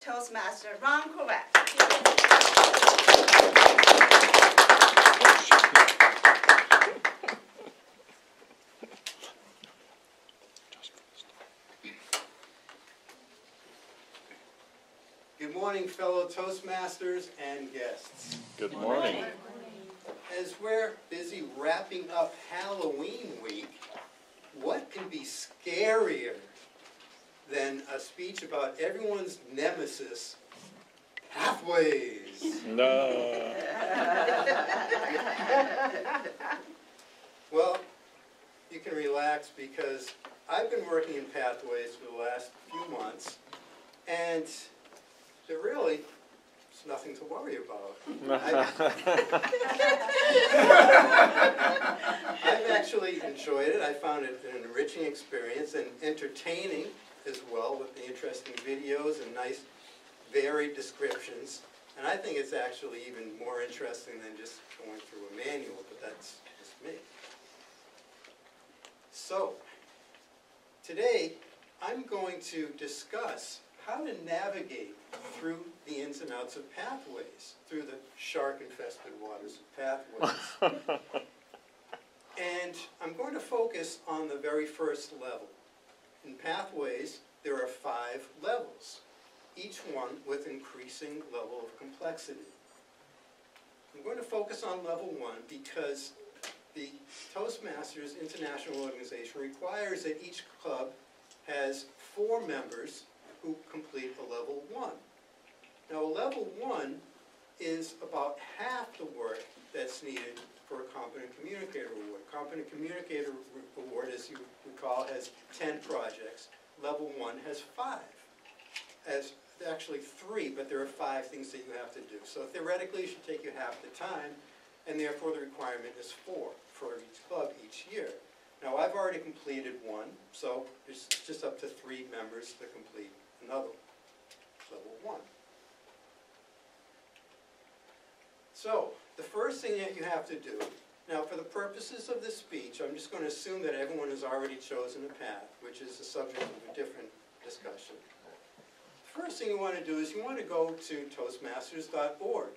Toastmaster Ron Correct. Good morning, fellow Toastmasters and guests. Good morning. As we're busy wrapping up Halloween week, what can be scarier than a speech about everyone's nemesis, pathways? No. Well, you can relax because I've been working in pathways for the last few months, and there really is nothing to worry about. I've actually enjoyed it. I found it an enriching experience and entertaining as well, with the interesting videos and nice varied descriptions. And I think it's actually even more interesting than just going through a manual, but that's just me. So, today I'm going to discuss how to navigate through the ins and outs of pathways, through the shark-infested waters of pathways. And I'm going to focus on the very first level. In pathways, there are 5 levels, each one with increasing level of complexity. I'm going to focus on level 1 because the Toastmasters International Organization requires that each club has 4 members who complete a level 1. Now, a level 1 is about half the work that's needed for a Competent Communicator Award. Competent Communicator Award, as you recall, has 10 projects. Level 1 has 5. As actually 3, but there are 5 things that you have to do. So theoretically, it should take you half the time, and therefore the requirement is 4 for each club each year. Now, I've already completed 1, so there's just up to 3 members to complete another level 1. So, the first thing that you have to do, now for the purposes of this speech, I'm just going to assume that everyone has already chosen a path, which is the subject of a different discussion. The first thing you want to do is you want to go to toastmasters.org.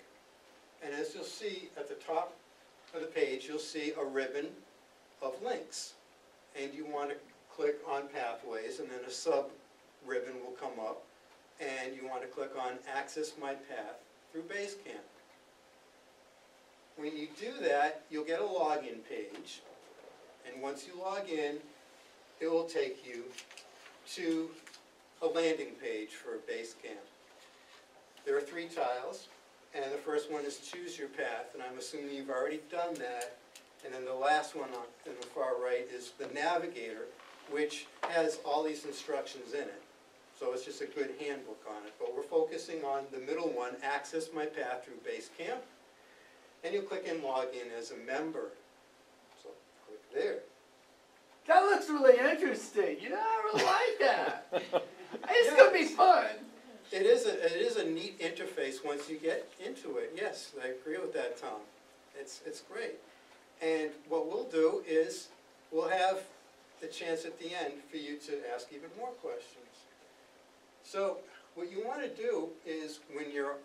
And as you'll see at the top of the page, you'll see a ribbon of links. And you want to click on Pathways, and then a sub-ribbon will come up. And you want to click on Access My Path through Basecamp. When you do that, you'll get a login page. And once you log in, it will take you to a landing page for Basecamp. There are 3 tiles, and the first one is Choose Your Path, and I'm assuming you've already done that. And then the last one on the far right is the Navigator, which has all these instructions in it. So it's just a good handbook on it. But we're focusing on the middle one, Access My Path through Basecamp. And you'll click in Log In as a member. So click there. That looks really interesting. You know, I really like that. It's going to be fun. It is a neat interface once you get into it. Yes, I agree with that, Tom. It's great. And what we'll do is we'll have the chance at the end for you to ask even more questions. So what you want to do is when you're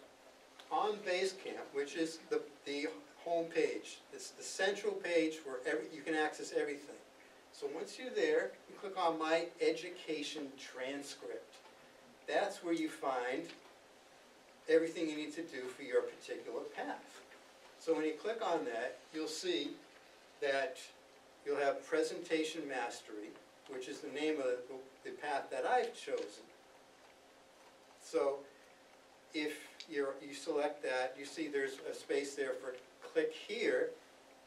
on Basecamp, which is the home page, it's the central page where you can access everything. So once you're there, you click on My Education Transcript. That's where you find everything you need to do for your particular path. So when you click on that, you'll see that you'll have Presentation Mastery, which is the name of the path that I've chosen. So if you select that, you see there's a space there for click here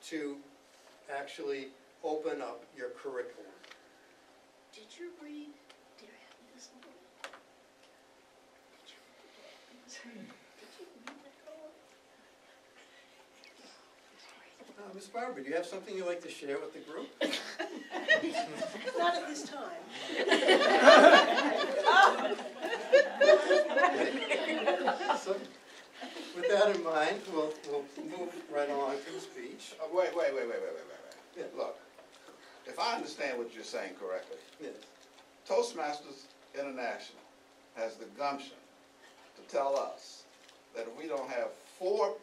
to actually open up your curriculum. Did you read? Did I have this one? Did you read that all? Ms. Barber, do you have something you'd like to share with the group? Not at this time. So, with that in mind, we'll move right along to the speech. Wait. Yeah. Look, if I understand what you're saying correctly, Yes. Toastmasters International has the gumption tell us that if we don't have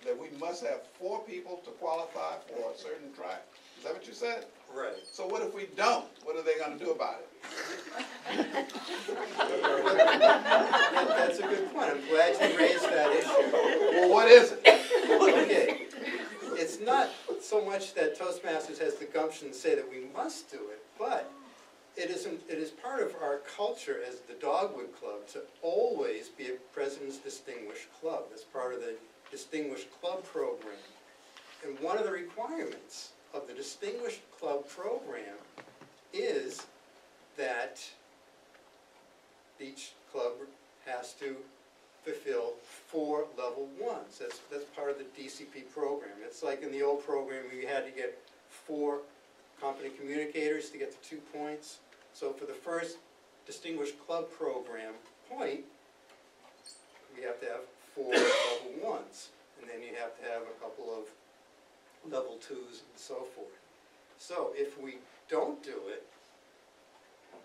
that we must have 4 people to qualify for a certain track? Is that what you said? Right. So what if we don't? What are they gonna do about it? That's a good point. I'm glad you raised that issue. Well, what is it? Okay. It's not so much that Toastmasters has the gumption to say that we must do it, but it is part of our culture as the Dogwood Club to always be a President's Distinguished Club. That's part of the Distinguished Club program. And one of the requirements of the Distinguished Club program is that each club has to fulfill 4 level 1s. That's part of the DCP program. It's like in the old program we had to get 4 company communicators to get to 2 points. So for the first Distinguished Club program point, we have to have 4 level 1s. And then you have to have a couple of level 2s and so forth. So if we don't do it,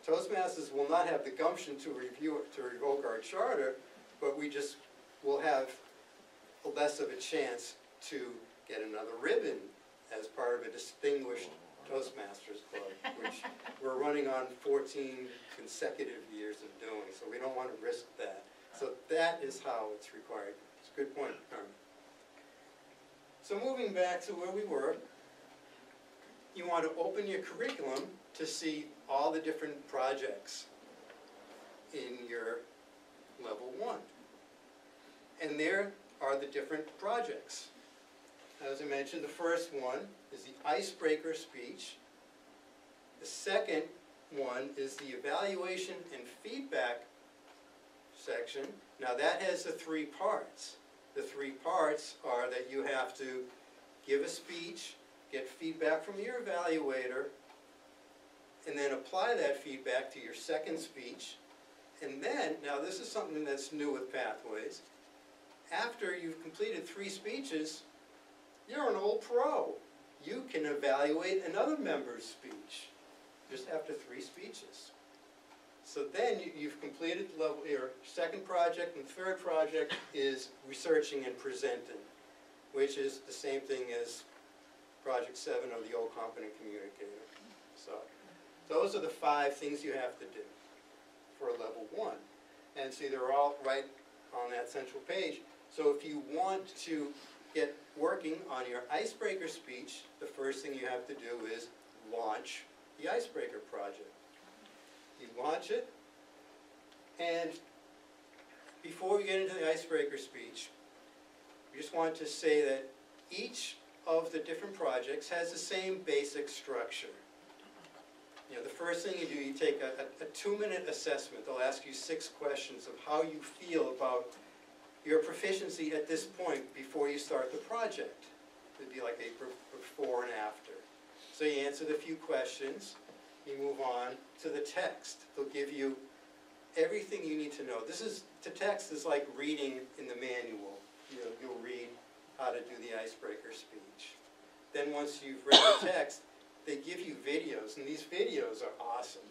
Toastmasters will not have the gumption to revoke our charter, but we just will have less of a chance to get another ribbon as part of a distinguished Toastmasters Club, which we're running on 14 consecutive years of doing, so we don't want to risk that. So that is how it's required. It's a good point, Carmen. So moving back to where we were, you want to open your curriculum to see all the different projects in your level 1. And there are the different projects. As I mentioned, the first one is the icebreaker speech. The second one is the evaluation and feedback section. Now that has the 3 parts. The 3 parts are that you have to give a speech, get feedback from your evaluator, and then apply that feedback to your second speech. And then, now this is something that's new with Pathways, after you've completed 3 speeches, you're an old pro. You can evaluate another member's speech, just after 3 speeches. So then you've completed your second project, and third project is researching and presenting, which is the same thing as Project 7 of the old competent communicator. So those are the 5 things you have to do for a level 1. And see, they're all right on that central page. So if you want to get working on your icebreaker speech, the first thing you have to do is launch the icebreaker project. You launch it, and before we get into the icebreaker speech, we just want to say that each of the different projects has the same basic structure. You know, the first thing you do, you take a 2-minute assessment. They'll ask you 6 questions of how you feel about your proficiency at this point before you start the project. It'd be like a before and after. So you answer the few questions, you move on to the text. They'll give you everything you need to know. The text is like reading in the manual. You'll read how to do the icebreaker speech. Then once you've read the text, they give you videos, and these videos are awesome.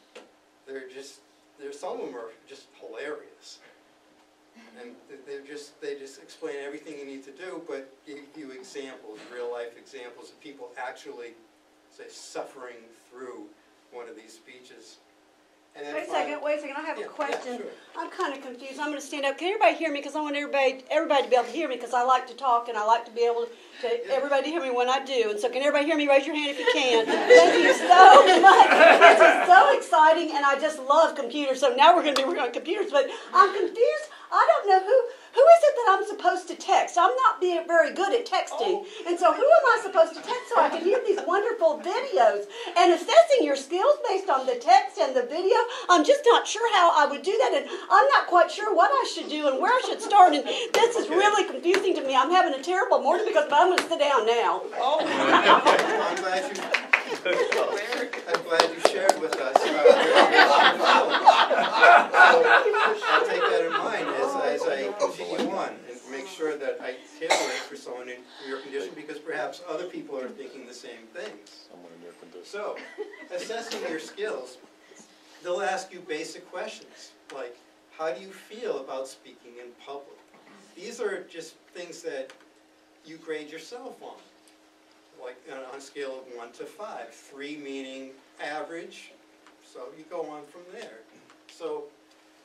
Some of them are just hilarious. And they just explain everything you need to do, but give you examples, real life examples of people actually, say, suffering through one of these speeches. And then Wait a second, I have a question. Yeah, sure. I'm kind of confused. I'm going to stand up. Can everybody hear me? Because I want everybody to be able to hear me, because I like to talk and I like to be able to everybody to hear me when I do. And so can everybody hear me? Raise your hand if you can. Thank you so much. This is so exciting, and I just love computers. So now we're going to be working on computers, but I'm confused. I don't know who is it that I'm supposed to text? I'm not being very good at texting. And so who am I supposed to text so I can hear these wonderful videos? And assessing your skills based on the text and the video, I'm just not sure how I would do that. And I'm not quite sure what I should do and where I should start. And this is really confusing to me. I'm having a terrible morning but I'm going to sit down now. Oh, I'm glad you shared with us. I'll take that in mind as I continue on and make sure that I tailor it for someone in your condition, because perhaps other people are thinking the same things. Someone in your condition. So, assessing your skills, they'll ask you basic questions like, how do you feel about speaking in public? these are just things that you grade yourself on, like on a scale of 1 to 5. 3 meaning average, so you go on from there. So,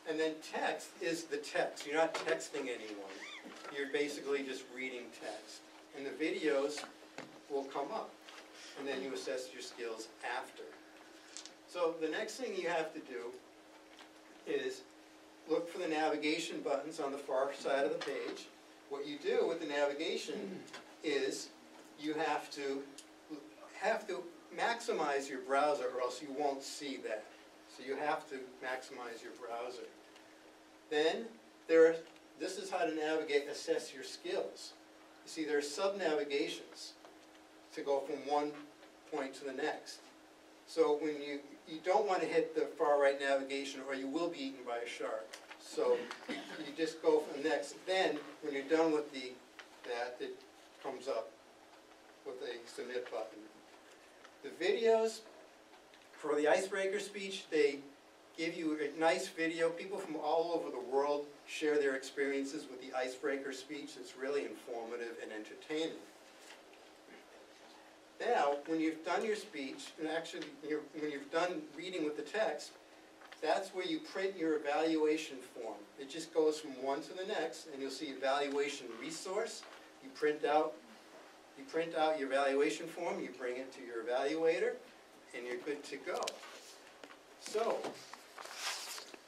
and then text is the text. You're not texting anyone. You're basically just reading text. And the videos will come up, and then you assess your skills after. So the next thing you have to do is look for the navigation buttons on the far side of the page. What you do with the navigation is you have to maximize your browser, or else you won't see that. So you have to maximize your browser. Then this is how to navigate, assess your skills. You see, there are sub-navigations to go from one point to the next. So when you don't want to hit the far right navigation, or you will be eaten by a shark. So you just go from next. Then when you're done with that, it comes up with a submit button. The videos for the icebreaker speech, they give you a nice video. People from all over the world share their experiences with the icebreaker speech. It's really informative and entertaining. Now, when you've done your speech, and actually when you've done reading with the text, that's where you print your evaluation form. It just goes from one to the next, and you'll see evaluation resource. You print out your evaluation form, you bring it to your evaluator, and you're good to go. So,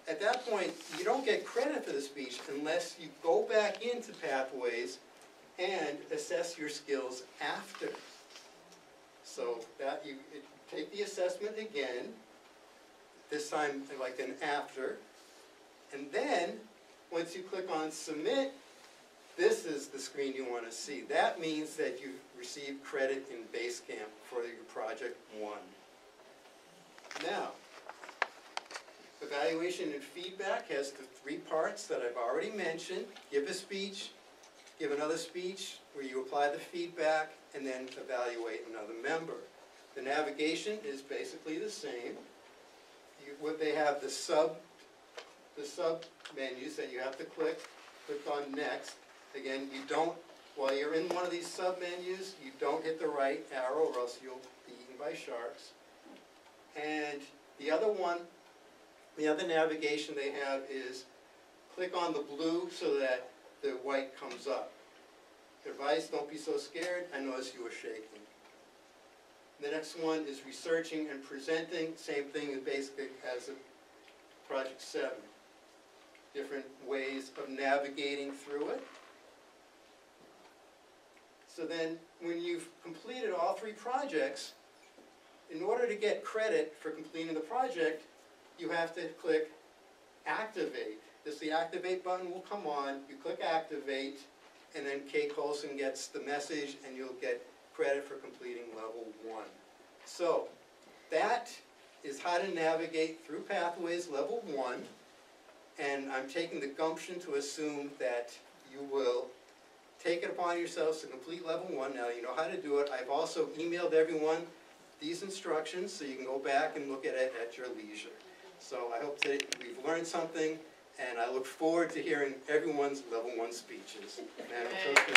at that point, you don't get credit for the speech unless you go back into Pathways and assess your skills after. So that you take the assessment again, this time like an after, and then once you click on submit, this is the screen you want to see. That means that you've received credit in Basecamp for your project 1. Now, evaluation and feedback has the 3 parts that I've already mentioned. Give a speech, give another speech where you apply the feedback, and then evaluate another member. The navigation is basically the same. They have the sub menus that you have to click on next. Again, you don't, while you're in one of these sub menus, you don't hit the right arrow or else you'll be eaten by sharks. And the other one, the other navigation they have is click on the blue so that the white comes up. Advice, don't be so scared. I noticed you were shaking. The next one is researching and presenting. Same thing as basically as a Project 7. Different ways of navigating through it. So then, when you've completed all 3 projects, in order to get credit for completing the project, you have to click Activate. The Activate button will come on. You click Activate, and then Kate Colson gets the message, and you'll get credit for completing level 1. So, that is how to navigate through Pathways level 1, and I'm taking the gumption to assume that you will take it upon yourselves to complete level 1. Now you know how to do it. I've also emailed everyone these instructions, so you can go back and look at it at your leisure. So I hope that we've learned something, and I look forward to hearing everyone's level 1 speeches. Madam Trustee.